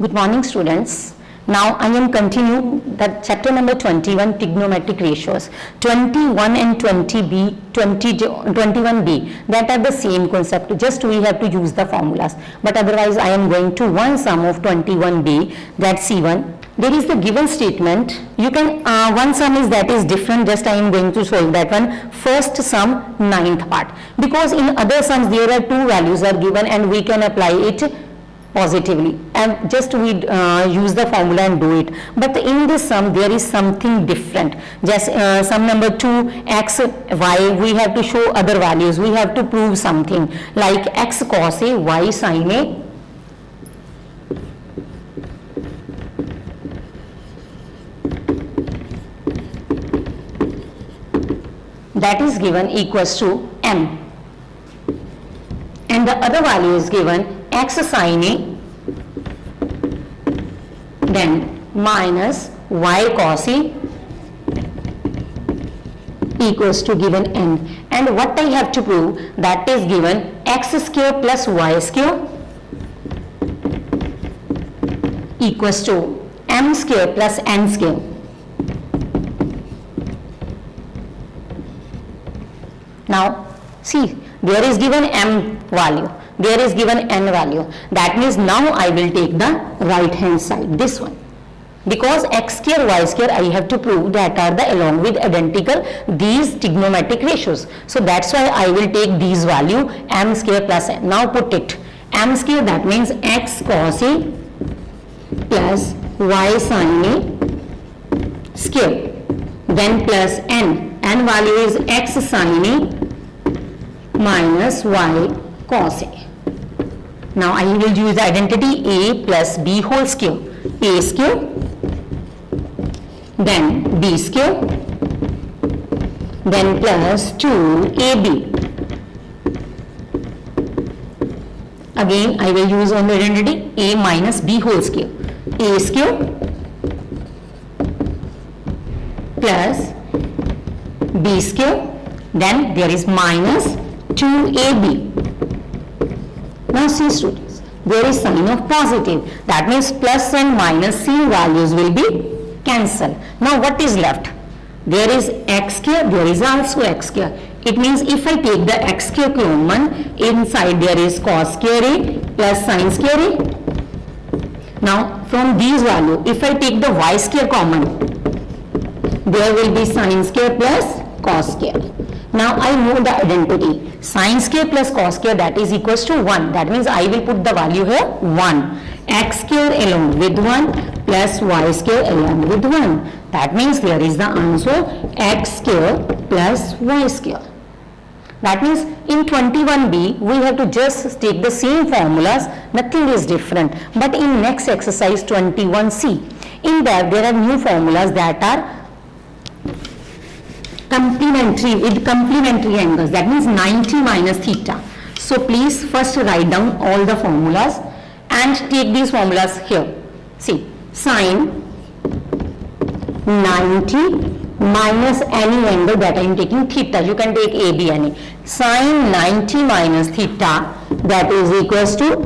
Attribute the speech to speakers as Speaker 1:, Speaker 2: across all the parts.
Speaker 1: Good morning, students. Now I am continuing that chapter number 21, trigonometric ratios. 21 and 21b, that are the same concept, just we have to use the formulas. But otherwise I am going to one sum of 21b, that's C1. There is the given statement. You can, one sum is that is different, just I am going to solve that one. First sum, ninth part. Because in other sums there are two values are given and we can apply it positively and just we use the formula and do it, but in this sum there is something different. Just sum number 2, x, y, we have to show other values, we have to prove something like x cos a, y sin a, that is given equals to m, and the other value is given x sin a, then minus y cos a equals to given n. And what I have to prove, that is given x square plus y square equals to m square plus n square. Now see, there is given m value, there is given n value, that means now I will take the right hand side, this one, because x square y square I have to prove that are the along with identical these trigonometric ratios, so that's why I will take these value m square plus n. Now put it, m square, that means x cos a plus y sin a square, then plus n value is x sin a minus y cos a. Now I will use the identity a plus b whole square, a square, then b square, then plus 2ab. Again I will use on the identity a minus b whole square, a square plus b square, then there is minus 2ab. Now see students, there is sign of positive, that means plus and minus same values will be cancelled. Now what is left? There is x square, there is also x square. It means if I take the x square common, inside there is cos square a plus sin square a. Now from these value, if I take the y square common, there will be sin square plus cos square. Now I know the identity, sin square plus cos square, that is equals to 1, that means I will put the value here 1, x square along with 1 plus y square along with 1, that means there is the answer x square plus y square. That means in 21b we have to just take the same formulas, nothing is different. But in next exercise 21c, in that there are new formulas that are complementary with complementary angles, that means 90 minus theta. So please first write down all the formulas and take these formulas here. See, sine 90 minus any angle that I am taking theta, you can take AB any. Sine 90 minus theta, that is equals to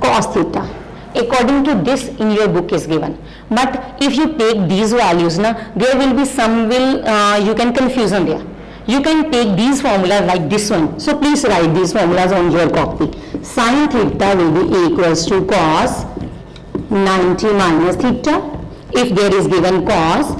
Speaker 1: cos theta. According to this in your book is given. But if you take these values, there will be some you can confusion there. You can take these formulas like this one. So please write these formulas on your copy. Sin theta will be equals to cos 90 minus theta. If there is given cos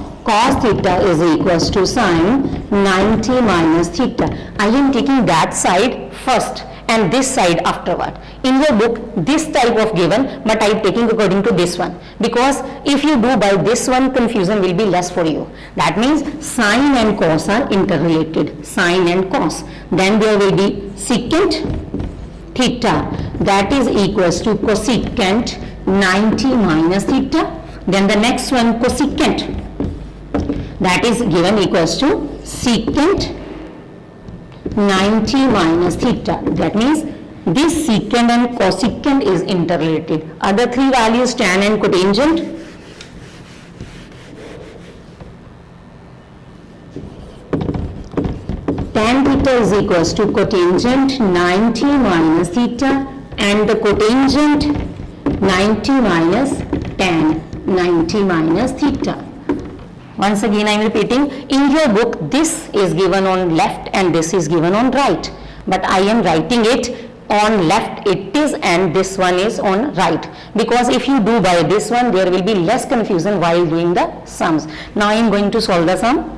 Speaker 1: theta is equals to sin 90 minus theta. I am taking that side first and this side afterward. In your book this type of given, but I am taking according to this one, because if you do by this one, confusion will be less for you. That means sine and cos are interrelated, sine and cos. Then there will be secant theta, that is equals to cosecant 90 minus theta. Then the next one cosecant, that is given equals to secant 90 minus theta. That means this secant and cosecant is interrelated. Other three values, tan and cotangent, tan theta is equals to cotangent 90 minus theta, and the cotangent 90 minus tan 90 minus theta. Once again I am repeating, in your book this is given on left and this is given on right, but I am writing it on left it is and this one is on right, because if you do by this one there will be less confusion while doing the sums. Now I am going to solve the sum.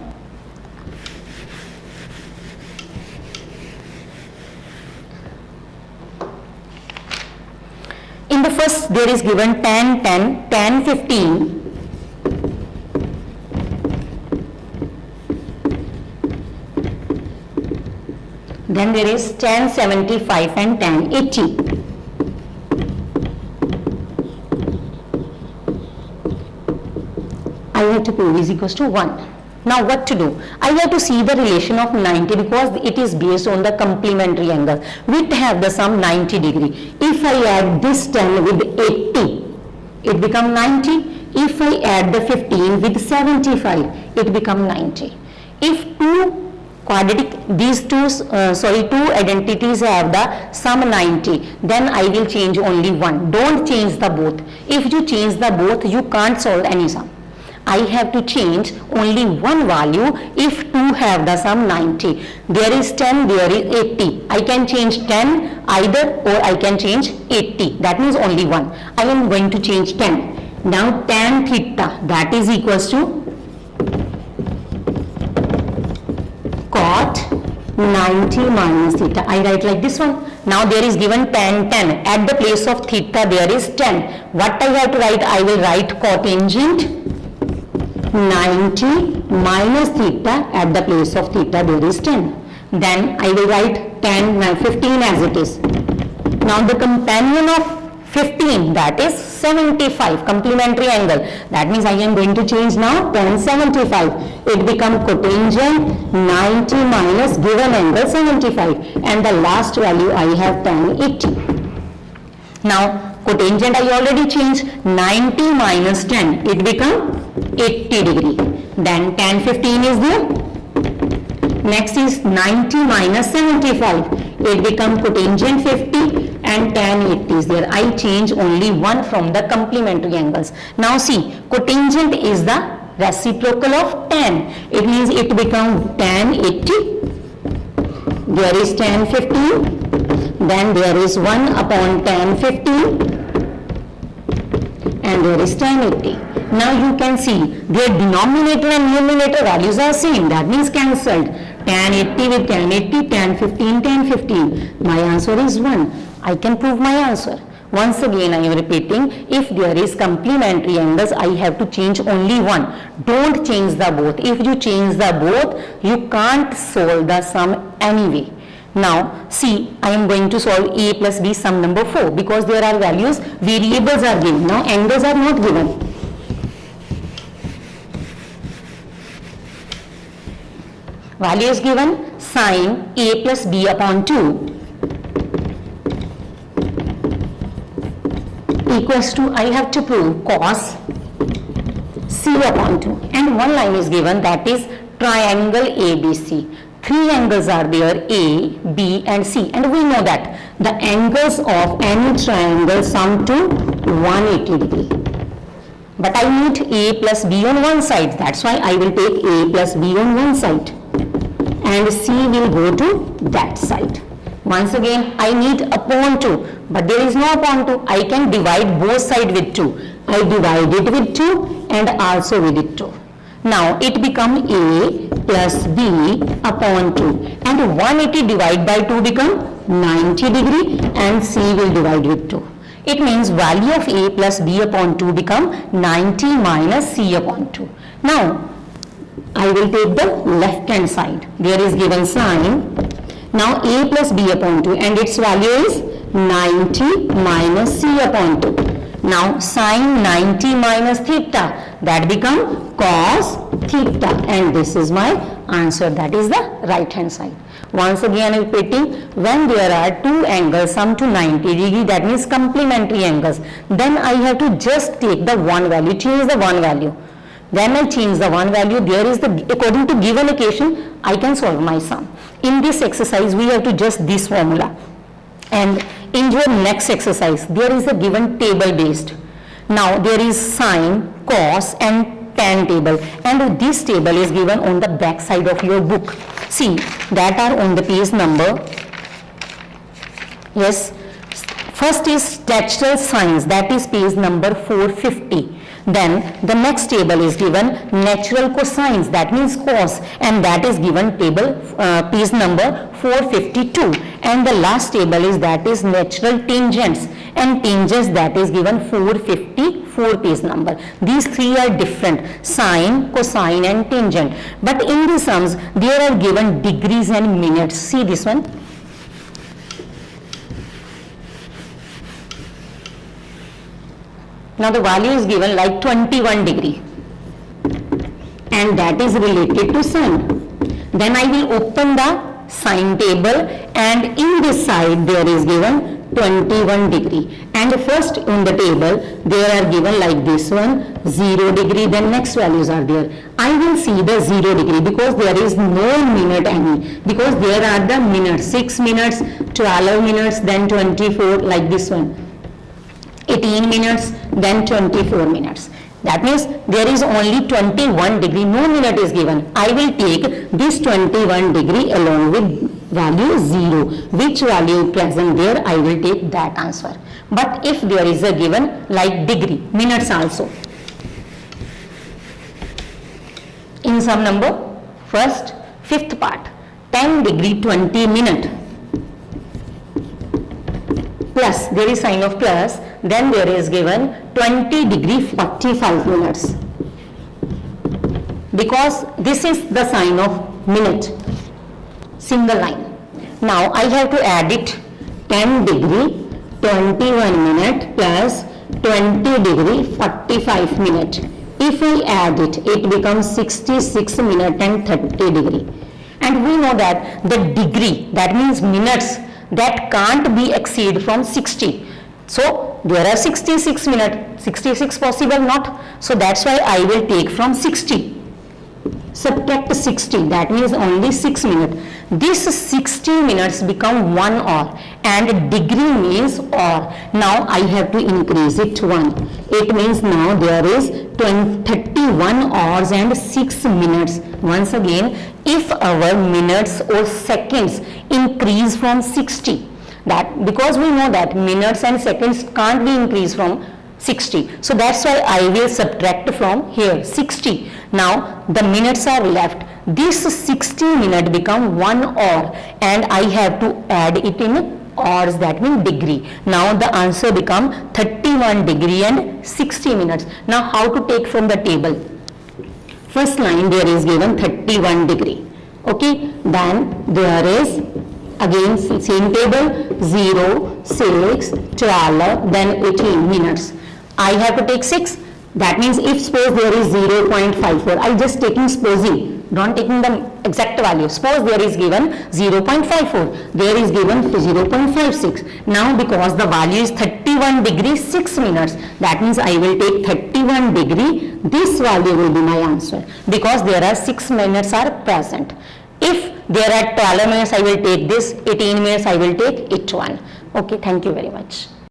Speaker 1: In the first there is given tan 10, tan 15, then there is tan 75 and tan 80. I have to prove is equals to 1. Now what to do? I have to see the relation of 90 because it is based on the complementary angle. We have the sum 90 degree. If I add this 10 with 80, it becomes 90. If I add the 15 with 75, it becomes 90. If two identities have the sum 90, then I will change only one. Don't change the both. If you change the both, you can't solve any sum. I have to change only one value if two have the sum 90. There is 10, there is 80. I can change 10 either or I can change 80. That means only one. I am going to change 10. Now tan theta, that is equals to cot 90 minus theta. I write like this one. Now there is given tan 10. At the place of theta there is 10. What I have to write? I will write cotangent 90 minus theta. At the place of theta there is 10. Then I will write tan 15 as it is. Now the companion of 15, that is 75, complementary angle. That means I am going to change now tan 75. It becomes cotangent 90 minus given angle 75, and the last value I have tan 80. Now cotangent I already changed, 90 minus 10, it becomes 80 degree. Then tan 15 is there. Next is 90 minus 75, it becomes cotangent 50 and tan 80 is there. I change only one from the complementary angles. Now see, cotangent is the reciprocal of tan. It means it becomes tan 80. There is tan 15. Then there is 1 upon tan 15. And there is tan 80. Now you can see their denominator and numerator values are same. That means cancelled. Tan 80 with tan 80, tan 15, tan 15. My answer is 1. I can prove my answer. Once again I am repeating, if there is complementary angles, I have to change only one. Don't change the both. If you change the both, you can't solve the sum anyway. Now see, I am going to solve a plus b sum number 4 because there are values, variables are given. Now angles are not given. Value is given, sine a plus b upon 2 equals to, I have to prove cos c upon 2, and one line is given, that is triangle ABC. Three angles are there, A, B and C, and we know that the angles of any triangle sum to 180 degree. But I need A plus B on one side, that's why I will take A plus B on one side and C will go to that side. Once again I need upon 2, but there is no upon 2. I can divide both sides with 2. I divide it with 2 and also with it 2. Now it becomes A plus B upon 2, and 180 divided by 2 become 90 degree and C will divide with 2. It means value of A plus B upon 2 become 90 minus C upon 2. Now I will take the left hand side. There is given sine. Now A plus B upon 2 and its value is 90 minus C upon 2. Now sine 90 minus theta, that become cos theta, and this is my answer, that is the right hand side. Once again repeating, when there are two angles sum to 90 degree, that means complementary angles, then I have to just take the one value, change the one value. When I change the one value, there is the, according to given equation, I can solve my sum. In this exercise, we have to just this formula. And in your next exercise, there is a given table based. Now there is sine, cos and tan table, and this table is given on the back side of your book. See, that are on the page number. Yes, first is natural science, that is page number 450. Then the next table is given natural cosines, that means cos, and that is given table page number 452. And the last table is that is natural tangents, and tangents that is given 454 page number. These three are different, sine, cosine and tangent. But in the sums there are given degrees and minutes. See this one. Now the value is given like 21 degree, and that is related to sine. Then I will open the sine table, and in this side there is given 21 degree, and first on the table there are given like this one 0 degree, then next values are there. I will see the 0 degree because there is no minute any, because there are the minutes, 6 minutes, 12 minutes, then 24, like this one, 18 minutes, then 24 minutes. That means there is only 21 degree, no minute is given. I will take this 21 degree along with value 0. Which value present there, I will take that answer. But if there is a given like degree, minutes also. In sum number, first, fifth part, 10 degree 20 minute. Plus, there is sign of plus, then there is given 20 degree 45 minutes. Because this is the sign of minute, single line. Now I have to add it, 10 degree 21 minute plus 20 degree 45 minute. If I add it, it becomes 66 minute and 30 degree. And we know that the degree, that means minutes, that can't be exceed from 60. So there are 66 minutes, 66 possible not. So that's why I will take from 60. Subtract 60, that means only 6 minutes. This 60 minutes become 1 hour, and degree means hour. Now I have to increase it 1. It means now there is 31 hours and 6 minutes. Once again, if our minutes or seconds increase from 60, that because we know that minutes and seconds can't be increased from 60. So that's why I will subtract from here 60. Now the minutes are left. This 60 minute become 1 hour, and I have to add it in hours, that means degree. Now the answer become 31 degree and 60 minutes. Now how to take from the table? First line there is given 31 degree. Okay, then there is again same table 0, 6, 12, then 18 minutes. I have to take 6. That means if suppose there is 0.54, I just taking supposing, not taking the exact value. Suppose there is given 0.54, there is given 0.56. Now because the value is 31 degree 6 minutes, that means I will take 31 degree, this value will be my answer, because there are 6 minutes are present. If there are 12 minutes, I will take this, 18 minutes, I will take it one. Okay, thank you very much.